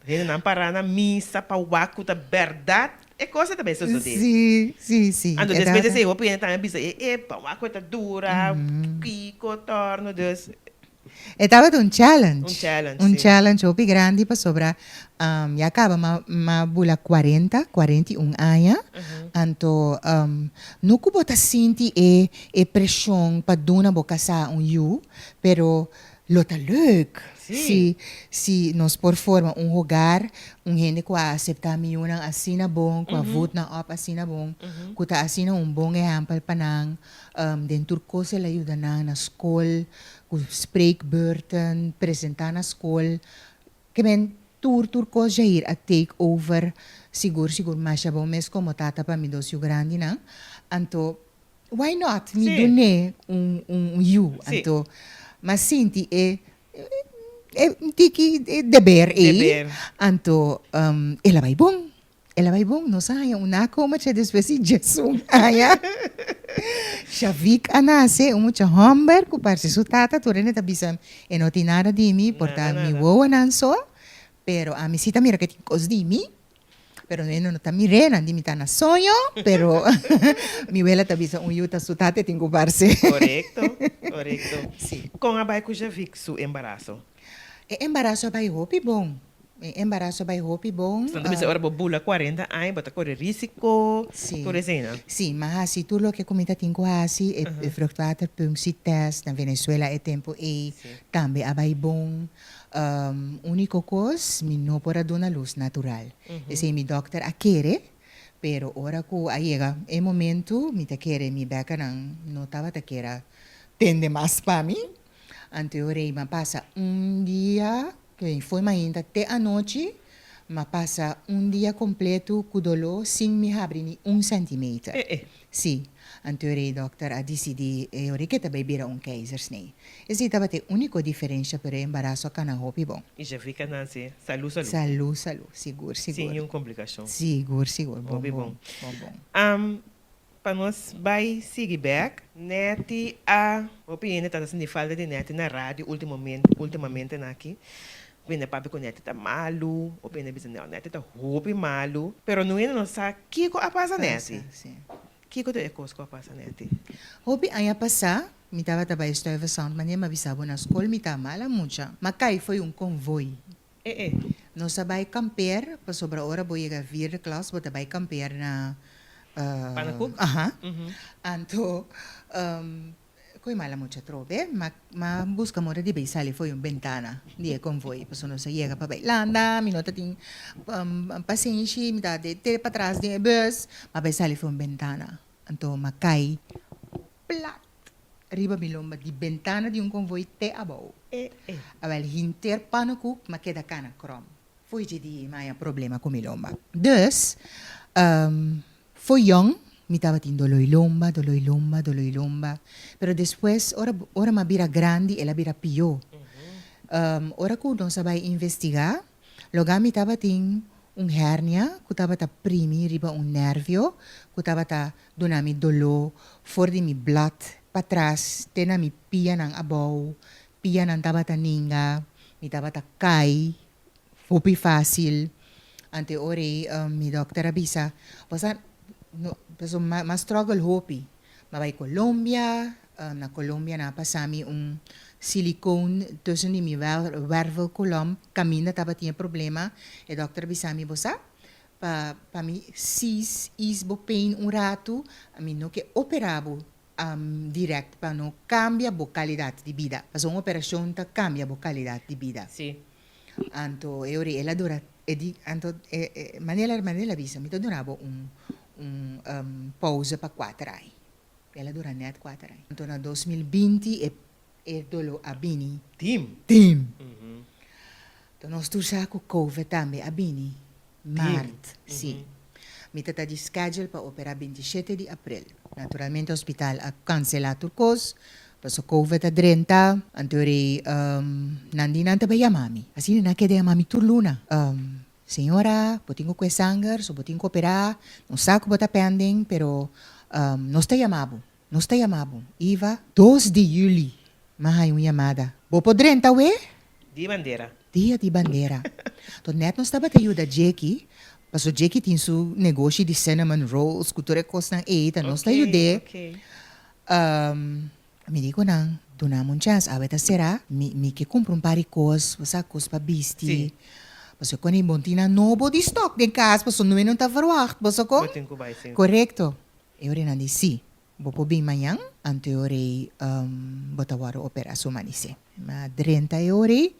Gente não parar na missa para o waco da verdade. É coisa também só de. Sim. Ando depois desse roupa e também bisa pa o waco tá dura, kiko torno dus. Estava challenge. challenge, Um sim. challenge hopi grande para sobrar. E acaba ma bula 41 anos. Anto, não kubo ta sinti pressão para duna boca sa you, pero lo ta leuk. Sim. Si nos por forma lugar, gente que aceitar mi unang asina bom, que vote na op asina bom, que ta asina bom exemplo panang, den turco se la ajuda na school, que spreekbeurten, presentar na school, que men turco já ir a take over, sigur mas bom mes como tata pa mi dosyo grande na, anto why not? Mi Sim. dune you, Sim. anto mas sinti tiki deber Deber. anto ela vai bom no saya una como che después si Jesus aya Shavik anase mucha homber ku parse su tata tu rene tabisam e no tinara di mi porta mi wo ananso pero a mi sita mira que tincos di mi pero no ta mi rena di mi tana sonho pero mi vela tabisa yuta su tate tingo parse Correcto. Sim. Com a baico já vi su embaraço. Embaraço vai hopi bom. Embaraço vai hopi bom. Então, também se ora bula 40 anos, bota correr risco, Sim. correr cena. Sim, mas assim, tudo que comenta tinko assim, é fructuaterpunctie test na Venezuela é tempo também vai bom. Único coisa, mi não pode dar luz natural. Esse mi doctor a querer, pero ora ko ayega, é momento mi ta querer mi beca não tava ta querer tende mais para mim. Anteorei, ma passa dia, que foi ainda até a noite, ma passa dia completo com dolor sem me abrir 1 centímetro. Sim, anteorei, doctor, a decidi, ora que também vira keizersnee. Essa estava a única diferença para o embaraço que não houve bom. E já fica nascer. Saúde. Saúde, seguro. Sem nenhuma complicação. Seguro. Bom. Para nós vai seguir back, net a opinião está sendo falta de net na rádio ultimamente aqui. Vem papi com net tá malo, opinião bisa não net tá roupa malo, pero não ainda não sabe que a passa net. Sim. Que é coisa que a passa net. Hobby aya passar, mi tava trabalhando estava sound, mas me avisava na escola, mi tava mala mucha. Mas cai foi convoy. Nós sabay camper, pa sobra hora bo ia vir de classe, bo tabay camper na Panakuk? Aha. Anto Koi mala mucha trobe, ma busca mora di bay sali foi un ventana di convoy, paso no sa llega pa Bailanda, minota ting pasensi, mita de te pa atrás de bus, ma bay sali foi un ventana. Anto makai plat. Riba milomba di ventana di un convoy te abau. Avel hinter pannenkoek, maar queda cana krom. Foi di maya problema com milomba. Dus, foi young, me estava tendo doloi lomba. Pero después, ora ma bira grande, ela bira pior. Ora que não sabia investigar, logo me estava tendo hernia, que estava ta primi riba nervio, que estava ta donami dolor, for de mi blood, para trás, tena mi pia ng abaw, pia ng tabata ninga, mi tabata kai, fupi fácil. Ante ore, mi doktora bisa, basta, no, mas struggle hopi. Mabay Colombia, na Colombia na pasami silicone tussen mi wervelkolom, kamina taba tinha problema, e dokter bisa mi bosa, pa mi is bo pain rato, a mi no que operabo, direct para não cambia a qualidade de vida. Mas uma operação tá cambia a qualidade de vida. Sim. Anto ela dura manela visa me donava pausa para 4 anos. Ela dura net 4 anos. Então na 2020 dolo abini Team. Então nós tusa com COVID também abini Mart, sim. Me tata de schedule para operar 27 de abril. Naturalmente, o hospital a cancelar turcos, pasó COVID a 30, anteriori, nandinanta ba mami. Assim, na que de mami turluna. Senhora, botingo com sangue, so botingo operar, não saco bota pending, pero não está chamado. Iva, 2 de julho, mahay uma chamada. Bopo 30, we? Di bandeira. Dia de bandeira. Então, net não estava te ajuda Jackie, paso Jackie tem seu negócio de cinnamon rolls, cultura costa ng 8, não está ajuda. Okay. Me digo nang, donamos chance, awet a será, me que compra pari cos, você cos pa bisti. Sim. Paso ko ni bontina nobo di stock de casa, paso não tá verwacht, paso ko? Botin ko ba sim. Correcto. Eu rin andi si. Bopo bing mayang, ante ore botawaro opera sumanise. Ma 30 ore,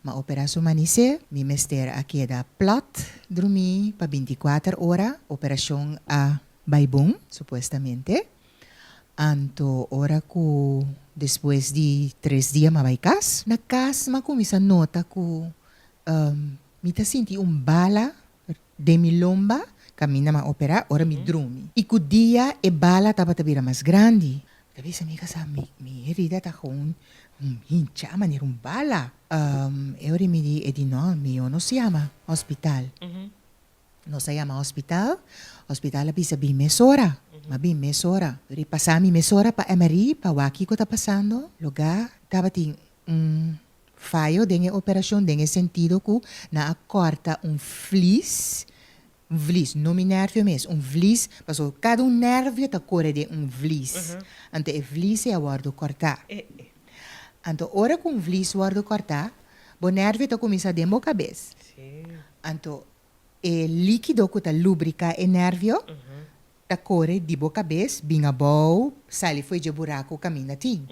ma opera sumanise, mi mester aqui da plot, dormi pa 24 horas, operação a baibong, supostamente. Anto ora ko después de 3 dias mabaikas, nakas makumisa nota ko mita sinti bala de mi lomba, camina ma opera, ora mi drumi. Iku dia bala taba tabira mas grande. Tabi sa mi kasa mi herida ta kung hincha manir bala. Euri mi di no, mi no se llama hospital. No se llama hospital. Hospital bisa bimesora. Mabimesora. Ripasami mesora pa MRI, pa waki ko ta pasando. Lugar, taba ting fallo denge operasyon, denge sentido ko na acorta vlies, no mi nervio mes, vlies, paso cada nervio ta corre de vlies. Ante vlies é aguardo cortar. Anto ora com vlies aguardo cortar, bo nervio ta começa de mo cabeça. Anto líquido ko ta lubrica e nervio, ta corre de boca cabeça, binga bom, sali foi de buraco caminha ting.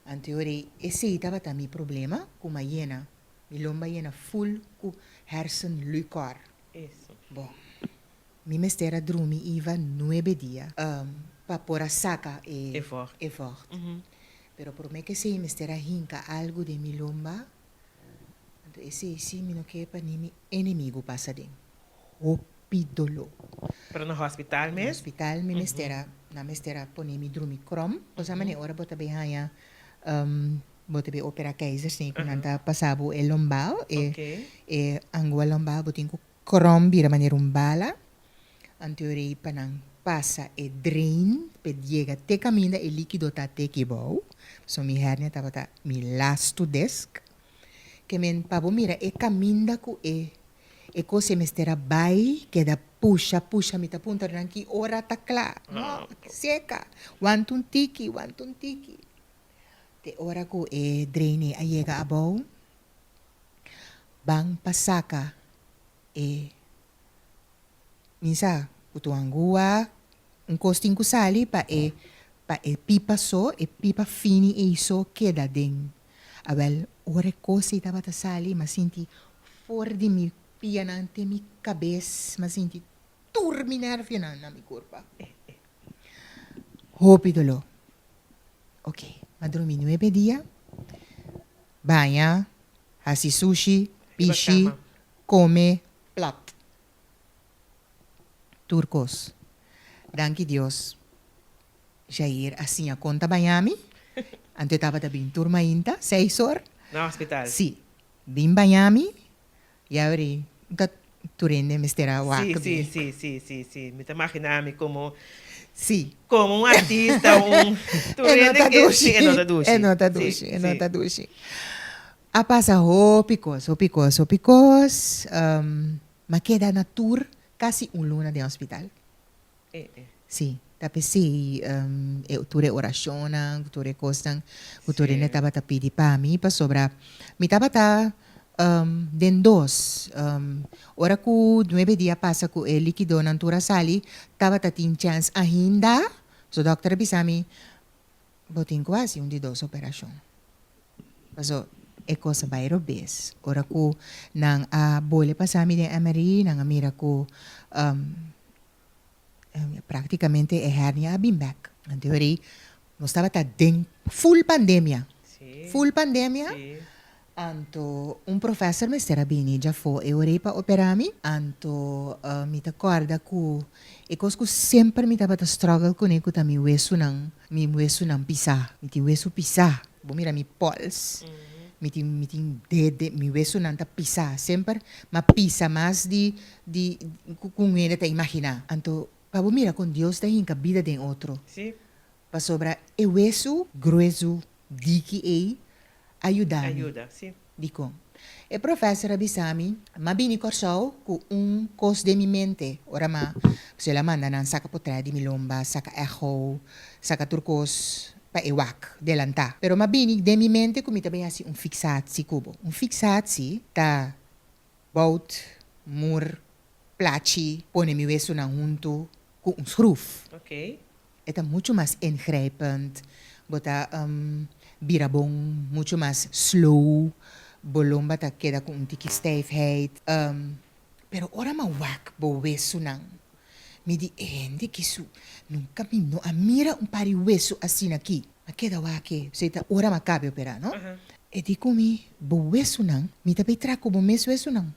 Anteori, esse estava também problema com uma hiena, mi lomba hiena full com hersen lucor. Isso. Bom, mi mestera drumi iva 9 dias, para pôr a saca e fort. Pero por me que se mestera hinca algo de mi lomba, esse mi no que pa ni mi inimigo passa den. Opidolo. Pero no hospital No mesmo? hospital mi mestera, na mestera pone mi drumi krom, cosa mane ora bota behaya bote be opera keizersnee kunanta pasabo el lombal e angua lombal botin ko krom bira maneira bala anteori panang passa e drain pe llega te camina e líquido ta te kibau so mi hernia tabata mi last to desk que men pabo mira e caminda ku e ko semestera bai que da puxa mi ta punta ranki ora takla no seca wantun tiki te ora ko drain a llega abaw bang pasaka minsa kutuang gua un costing ko sali pa Pa e pipa so, e pipa fini e so queda den. Abel, ore cosi tava ta sali, ma sinti for di mi pianante mi cabeça, ma sinti turmi nervi na mi corpa. Hopidolo. Ok, ma dormi 9 dia. Banha, hasi sushi, pishi, cama. come, plat. Turcos. Danke Dios. Jair, assim a conta Miami. Ante tava da bin turma inta, 6 horas. No hospital. Sim. Bin Miami. E abri. Dat turende mistera wak. Sí. Me te imaginaba como, Sim. como un artista, un turende que sí, É nota duche. É nota duche. A passa hopicos. Ma queda na tour quase luna de hospital. Sim. Tapi si ture oracionan, ture costan, ture ne taba pidi pa mi pa sobra. Mi taba ta den dos. Ora ku 9 dia pasa ku liquido nan tura sali, taba ta tin chance ainda. So doctor bisami, botin quasi de dos operasyon. Paso, e cosa bayro bes. Ora ku nang bole pasami den MRI, nang amira ku praticamente é hernia bimbek. En teorie, nós estava dentro full pandemia. Sí. Full pandemia. Sí. Anto professor me estava bem já foi Europa operami. Anto me acorda que cosco sempre me tava struggle com ele que mi hueso não pisar. Mi hueso pisar. Bom mira mi pulse. Mi dede mi hueso não tá pisar. Sempre ma pisa mais de com ele te imaginar. Anto Pabo mira, com Deus tem a vida de outro. Sí. Para sobra, eu hueso grueso, diki ajudar. Ayuda, sí. Dico. E professora bisami, ma bini corso com cos de mi mente. Ora ma, se la manda nan saka potre di milomba, saka echo, saka turcos, pa ewak, delanta. Pero ma bini de mi mente come também assim fixatsi cubo. Fixatsi ta bout, mur, placi, pone mi hueso na junto, com schroef. Ok. Está muito mais ingrijpend. Bota birabong, muito mais slow. Bolomba ta queda com tiki stijfheid. Pero ora ma wak bo weso nang. Me di ende kisu. Nunca me no amira pari weso assim aqui. Ma queda wake. Seita ora ma cabe opera, no? E di comi bo weso nang. Me tabi traco bo mes weso nang.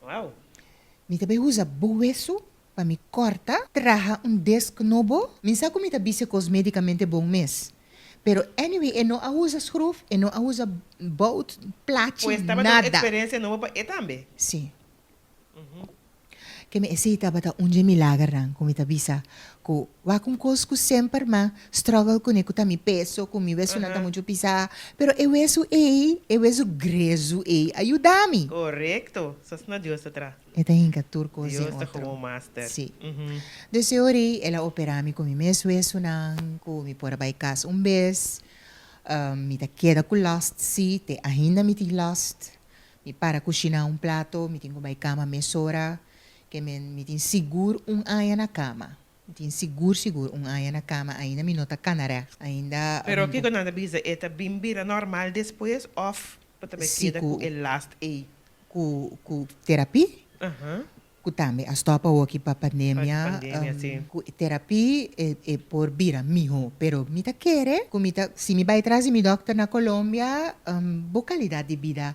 Wow. Me tabi usa bo weso. Pa mi corta, traja desk novo. Minsa ko mi tabise cos medicamente bom mês. Pero anyway, no usa schroef, no usa bout, plachi, Pues estaba nada. tendo experiência nova para também. Sim. Que me esita bata milagran, como mi tabisa, ko wakong cos ko sempre ma struggle ko ne ko mi peso, ko mi weso nanta muito pisa, pero e weso greso ayudami. Correcto. Só se não Deus atrás. Eta hinka turco Deus sin está otro. como master. Sí. Uhum. Desse ori, ela operami com mi mes weso nang, ko mi pora by kas bes, mi ta queda com last si, te ainda mi ti last, mi para cozinhar plato, mi tengo by cama mesora, que mi tin seguro aya na cama. Mi tin seguro aya na cama, ainda mi nota canara, ainda... Pero que quando anda bisa, eta bimbira normal depois of para também Sí, queda cu- com el last A. Ku terapia, Aham. ku tambe, a stopa o aqui pa pandemia, Pandemia, sim. ku terapia por bira miho, pero mi ta quere, ku mi ta, si mi vai trazer mi doctor na Colômbia, bo qualidade de vida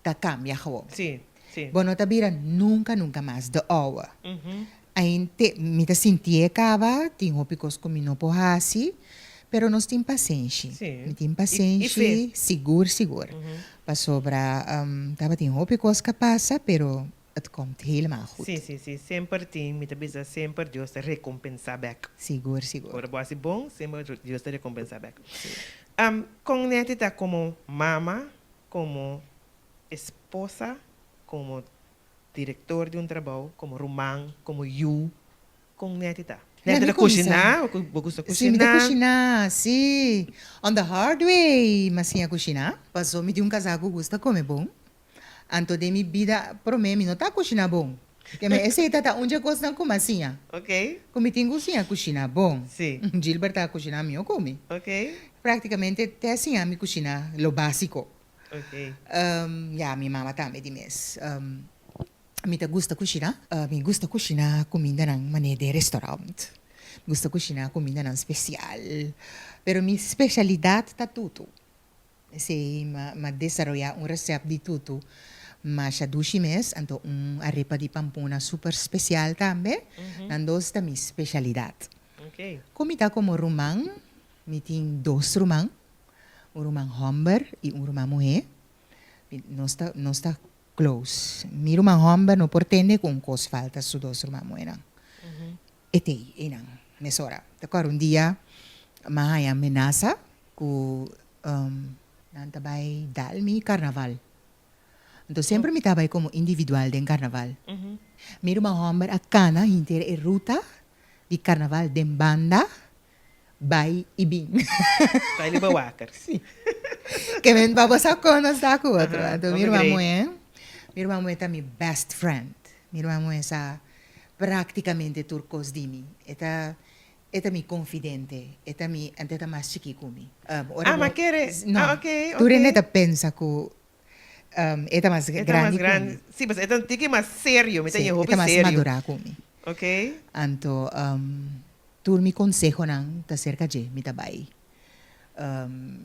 ta cambia gewoon. Sim, sim. Bueno, ta bira nunca mais, de hour. Uhum. Ainda mi ta sentia cava, tinha picos com mi no pohasi, pero nós tem paciência. Sim. Mi tem E paciência, fé. seguro. Uhum. Pa sobra, tava tem picos que passa, pero het komt helemaal goed. Sim. Sempre tem, muita bisa, sempre Deus te recompensa back. Seguro. Ora, boa se bom, sempre Deus te recompensa back. Com Netita como mama, como esposa, como diretor de trabalho, como romã, como you, com Netita. Netita cozinhar, ou gosta de Sim, me dá cozinhar. cozinhar, sim. On the hard way, mas sim a cozinhar. Passou, me deu casaco, gosta comer bom. Anto de mi vida, pro me, não tá cozinhar bom. Que me aceita ta onde coisa como assim. Ok? Como tem cozinha bom. Sim. Gilbert tá cozinha meu come. Ok? Praticamente te assim a mi cozinha lo básico. Ok. Ja, minha mama também de mês. Me te gusta cozinhar. Me gusta cozinhar comida na maneira de restaurante. Gusta cozinhar comida na especial. Pero minha especialidade tá tudo. Sei, ma desarrollar receito de tudo. Mas a dushi mes, anto arepa de pampona super especial também. Nandos da minha especialidade. Ok. Comida como rumang, me tem dois rumang. Rumang homber e rumang mulher. Não está close. Mi rumang homber não pretende com cos falta su dois rumang mulher. Ete, enang, mesora. Takor dia, mahaya amenaça ku nantabay dalmi carnaval. Então sempre me tabay como individual den carnaval. Mi rumang homber a cana hinter e ruta di carnaval den banda by ibing. Tayo ba wakar? Que men babasa konos da ku outro. Ajá, Então okay, mi rumang mo mi best friend. Mi rumang mo sa praticamente turcos di mi. Eta mi confidente. Eta mi anteta mas chiki kumi. Ma kere? No. Ok. Tu neta pensa ku eta mas Ito grande mas grande. kumi. Sí, pues ito un tiki más serio. Me Sí, tengo eta mas serio. madura kumi. Ok? Anto tu mi consejo nang ta cerca je mi tabay.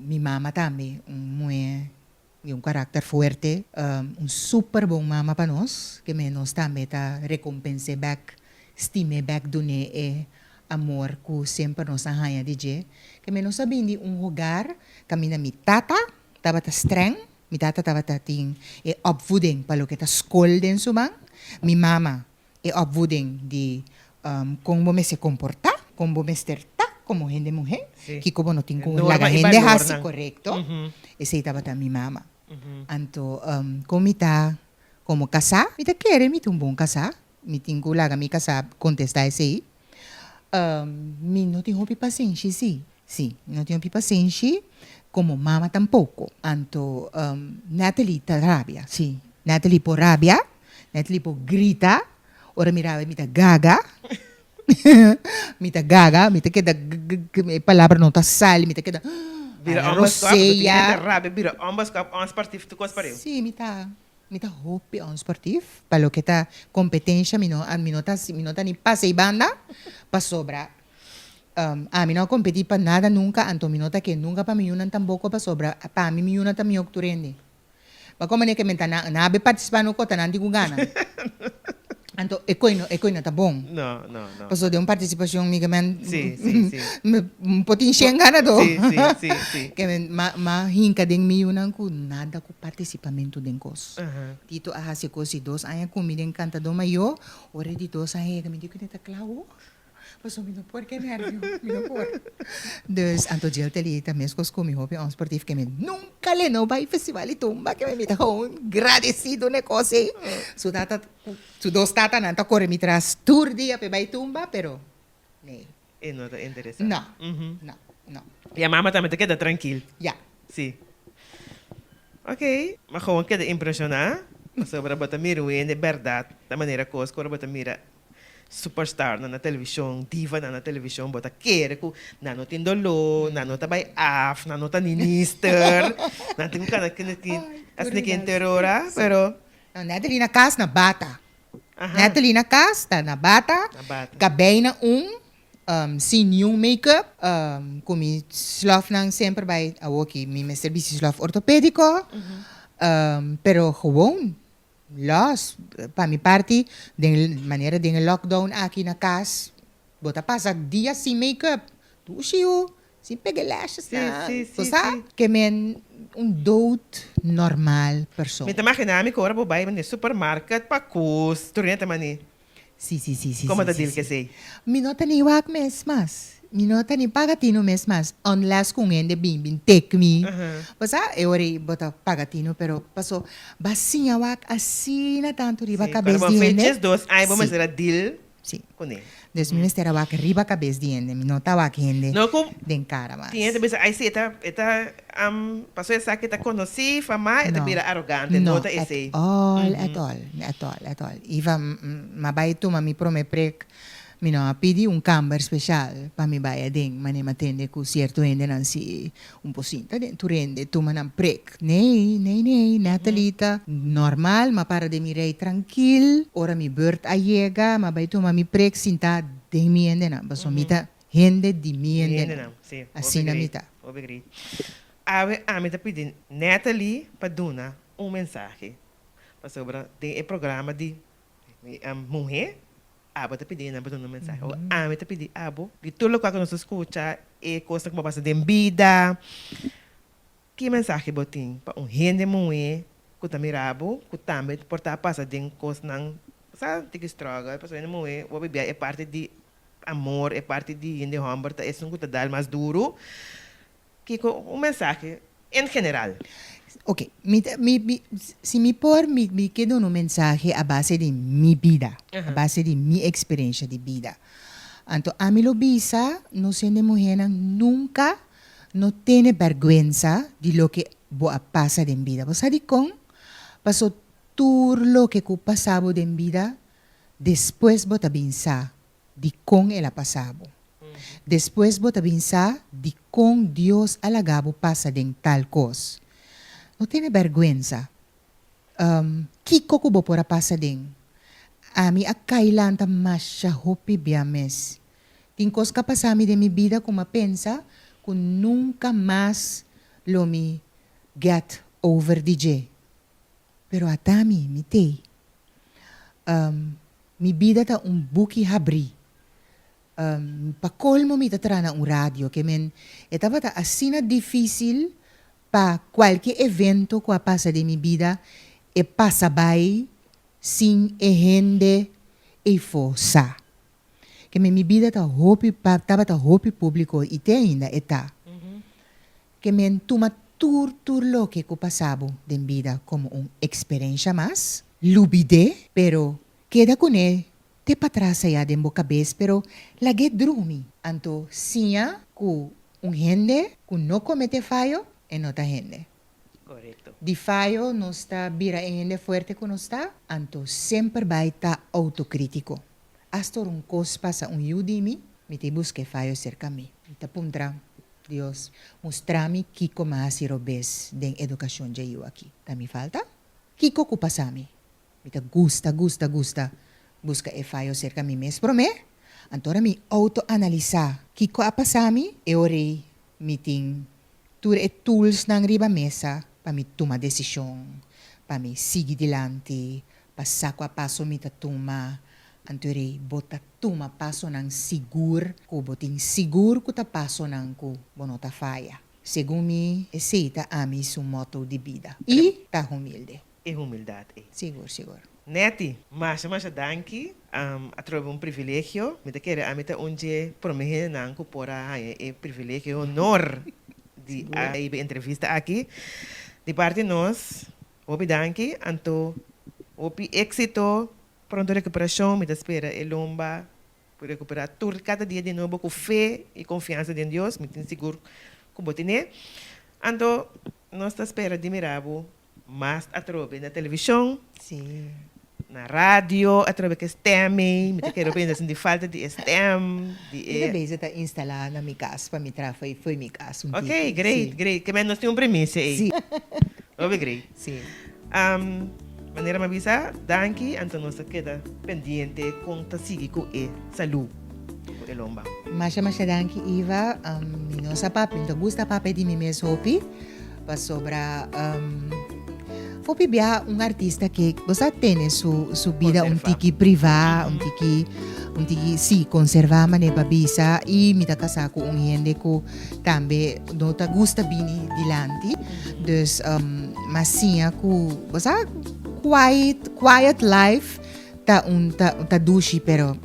Mi mama también un carácter fuerte, un super bom mama para nós, que menos também ta recompense back, estime back dune amor que sempre nos arranha de je, que menos sabindi lugar, camina mi tata, tava ta streng, mi tata tava ta ting opvoeding para lo que ta school den sumang, mi mama opvoeding de como me se comporta, como me sterta, como gente mujer, Sí. que como no tengo Norma la y gente valor así nang. correcto, Mhm. ese estaba ta mi mama. Mhm. Anto, komita, como casar, mita quiere, mita un bom casar, mi tengo laga mi casar, contesta esse. Mi no tengo paciência, sim. Sim, não tenho paciência, como mama tampouco. Anto, Natalie ta rabia, sim. Natalie por rabia, Natalie por grita, ora mirava, mita gaga. Mita gaga, mita queda, palavra não tá sal, mita queda, Bira a ambas kap. roceia. Rabe, bira ambas kap. Ons partief tu kos pareu. Sim, mita hope on sportivo, palo que tá competência, minota ni passa e banda, pa sobra. A mim não competi para nada nunca, anto minota que nunca para mim não tampoco para sobra, para mim não também octurende. Mas como é que me tá na be participar no cota não digo gana. Anto ecoino tá bom. No. Passou de uma participação miga man. Sí. Um pouquinho sem gana do. Sí. Que ma hinka den mi unang ku nada ku participamento den kos. Dito ahasi ko si dos aya kumi den kanta do mayo, ore di dos aya kami di ko neta klawo. Paso mi no por que nervio, mi no por. Dus anto gel telita meskos kumi hopi on sportivo que me nunca le no vai festival e tumba que me mita un agradecido ne cose. Su dos tata nanta corre mi tras tour dia pe vai tumba, pero nee. E no te interesa. No. Mhm. No. E a mama também te queda tranquilo. Ja. Sí. Ok. Maar gewoon queda impressionar. Sobre bota mira de verdade. Da maneira que os cora bota mira superstar na televisão, diva na televisão, bota querer que não tem dolor, não tá by af, não tá minister, não tem cara que assim que terrora, pero Natalie na casa na bata. Aha. Natalie na casa na bata. Na bata. Gabay na sin yung makeup. Kumi slof nang sempre bij awoki. Mi serviço slof ortopédico. Pero gewoon. Los, pa mi parte, de maneira de lockdown aqui na casa, bota passa dia sem make-up. Tu siu, sem pegar lashes na. Sí. Que men dood normal persoon. Met imagina mi cora bobai no supermarket pa kus, turenta mani. Sim. Como te digo que sei? Minota ni wak mes mas. Minota ni pagatino mes mas. Unless kung ende bimbin take me. Basta, ori bota pagatino, pero paso, basinha wak asina tanto riba Pero cabeça bom de fechas ende. dos, ai vamos Sí. fazer a deal Sim. com ele. Dus mi mistera wa que riba cabeça de ende, mi não tá wa que ende No, kung den cara mas. tinha também aí se passou essa que tá conheci, fama, eta vira arrogante, No, nota esse. at all. Iva mabay tu mami prome prek, mi no pidi un camber special pa mi baya ding, mani matende ku certo ende nan si un posinta den tu rende tu manam prek. Nee, Natalita, normal, ma para de mi rei tranquil, ora mi beurt a llega, mabay tu mami prek sinta de mi ende nan, baso mita hende di mi ende nan. Sim. Assim na mita. Obrigado. A mim tá pedindo Natalie Paduna mensagem para sobre o programa de mulher. Abo tá pedindo uma mensagem. A mim tá pedindo abo que tudo o que nós escuta é coisa que passa de vida. Que mensagem botin para gente mulher que tá mirabo, que também portar passa de coisa não, sabe, que estraga, para gente mulher, o bebê é parte de amor, é parte de gente humor, é isso que tá dando mais duro. Que mensagem em geral. Ok, se me por, me quedo no mensaje a base de mi vida, a base de mi experiencia de vida. Então, a mí lo visa, no siendo mujer, nunca no tiene vergüenza de lo que pasa en vida. Vos sabes con, pasó todo lo que pasaba en vida, después vos pensar de con el pasado. Después vos pensar de con Dios alagabo pasa de tal cosa. No tiene vergüenza. Kiko ko por pasa den. Ami a kailanta masya hopi biames. Tinkos ka pasami de mi vida como pensa que nunca más lo mi get over DJ. Pero atami mi te. Mi vida ta buki habri. Pa colmo mi tatrana un radio que men estaba ta asina difícil pa qualquer evento que passa de mi vida e passa bem sin gente e força. Que mi vida tava ta hopi público e te ainda está. Que men tuma tur lo que passava de vida como uma experiência mais, lubide, pero queda com ele te patrasa ya den boca cabeça, pero lagi drumi. Anto sinha ku gente que não comete fallo e não tá gente. Correto. Di fallo não está bira gente forte que não está, anto sempre vai estar autocrítico. Hasta un cos pasa un yudimi, mi te busque fallo cerca mi. Ita puntra, Dios, mostrami kiko maasi robes den educação de eu aqui. Tá me falta? Kiko ku pasami. Mi te gusta. Busca e fallo cerca mi mes prome. Antora mi auto-analisa. Kiko a pasami, e ore meeting. Tur e tools nang riba mesa pa mi tuma desisyon. Pa mi sigi dilante. Pa sako a paso mi tatuma. Anture bota tuma paso nang sigur. Ko boting sigur ko ta paso nang ko bonota faya. Según mi, esse ami su motto de vida. E ta humilde. E humildade. Sigur. Neti, mas danki, atrove um privilégio, me te quer a meta onde promete nanco por é privilégio, honor de a entrevista aqui. De parte nós, obi danki, anto obi éxito, pronto recuperação, me te espera e lomba, por recuperar tudo cada dia de novo com fé e confiança em Deus, me tenho seguro que botine. Anto nós te espera de mirabo, mas atrove na televisão. Sim. Na rádio, através que STEM, me quero aprender assim de falta de STEM. E bem, está instalada na minha casa, para me trazer, foi minha casa. Ok, great. Que menos tem premissa aí. Sim. Obrigado. Sim. Maneira me avisa, danke, então nós queda pendente com ta sigue com e saúde. O lomba. Masha danki Iva, nossa papi, então gusta papi de mim mesmo hopi, para sobra Fopi bia um artista que você tem sua vida um tiki privada, um tiki sim conservar mané babisa e me tá casar com gente que também não tá gusta bem dilante, dus mas sim que você quiet life tá dushi pero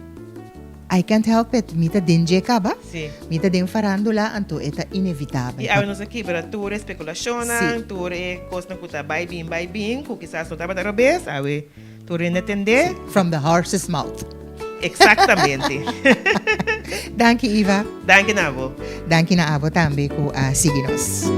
I can't help it. Mita denje acaba. Sim. Mita den farandula, anto eta inevitável. E agora nós aqui para tour especulação, tour é coisa que tá vai bem, que quizás não estava da robes, aí tour entender. From the horse's mouth. Exactamente. Danke, Eva. Danke, Nabo. Danke na abo tambe ko siginos.